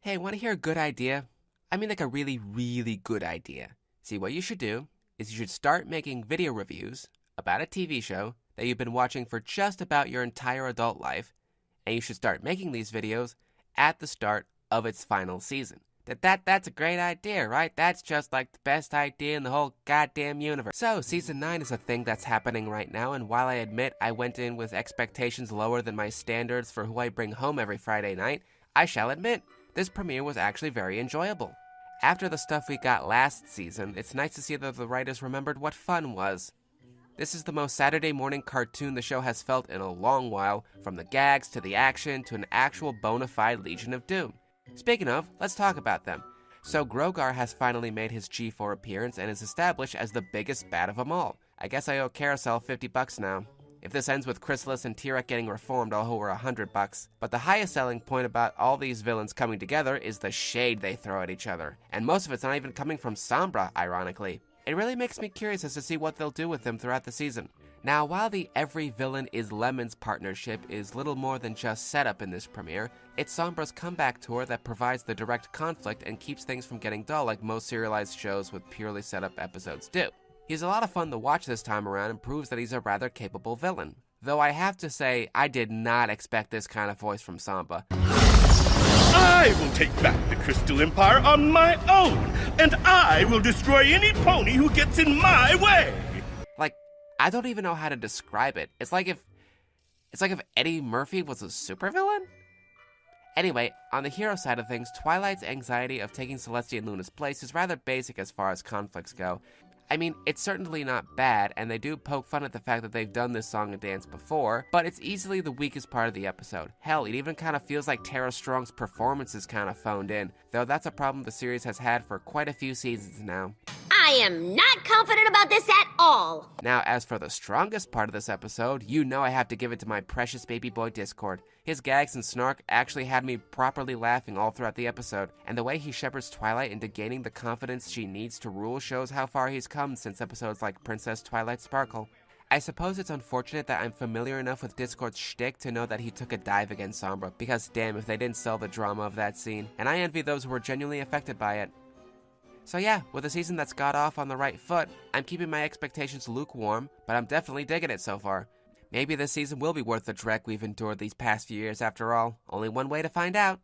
Hey, want to hear a good idea? I mean, like a really, really good idea. See, what you should do is you should start making video reviews about a TV show that you've been watching for just about your entire adult life, and you should start making these videos at the start of its final season. That's a great idea, right? That's just like the best idea in the whole goddamn universe. So, Season 9 is a thing that's happening right now, and while I admit I went in with expectations lower than my standards for who I bring home every Friday night, I shall admit, this premiere was actually very enjoyable. After the stuff we got last season, it's nice to see that the writers remembered what fun was. This is the most Saturday morning cartoon the show has felt in a long while, from the gags to the action to an actual bona fide Legion of Doom. Speaking of, let's talk about them. So Grogar has finally made his G4 appearance and is established as the biggest bad of them all. I guess I owe Carousel $50 now. If this ends with Chrysalis and T-Rex getting reformed, I'll owe her $100. But the highest selling point about all these villains coming together is the shade they throw at each other. And most of it's not even coming from Sombra, ironically. It really makes me curious as to see what they'll do with them throughout the season. Now, while the Every Villain is Lemons partnership is little more than just setup in this premiere, it's Sombra's comeback tour that provides the direct conflict and keeps things from getting dull like most serialized shows with purely set up episodes do. He's a lot of fun to watch this time around and proves that he's a rather capable villain. Though I have to say, I did not expect this kind of voice from Samba. I will take back the Crystal Empire on my own, and I will destroy any pony who gets in my way! Like, I don't even know how to describe it. It's like if Eddie Murphy was a supervillain? Anyway, on the hero side of things, Twilight's anxiety of taking Celestia and Luna's place is rather basic as far as conflicts go. I mean, it's certainly not bad, and they do poke fun at the fact that they've done this song and dance before, but it's easily the weakest part of the episode. Hell, it even kind of feels like Tara Strong's performance is kind of phoned in, though that's a problem the series has had for quite a few seasons now. I am not confident about this at all. Now, as for the strongest part of this episode, you know I have to give it to my precious baby boy Discord. His gags and snark actually had me properly laughing all throughout the episode, and the way he shepherds Twilight into gaining the confidence she needs to rule shows how far he's come since episodes like Princess Twilight Sparkle. I suppose it's unfortunate that I'm familiar enough with Discord's shtick to know that he took a dive against Sombra, because damn if they didn't sell the drama of that scene, and I envy those who were genuinely affected by it. So yeah, with a season that's got off on the right foot, I'm keeping my expectations lukewarm, but I'm definitely digging it so far. Maybe this season will be worth the dreck we've endured these past few years after all. Only one way to find out.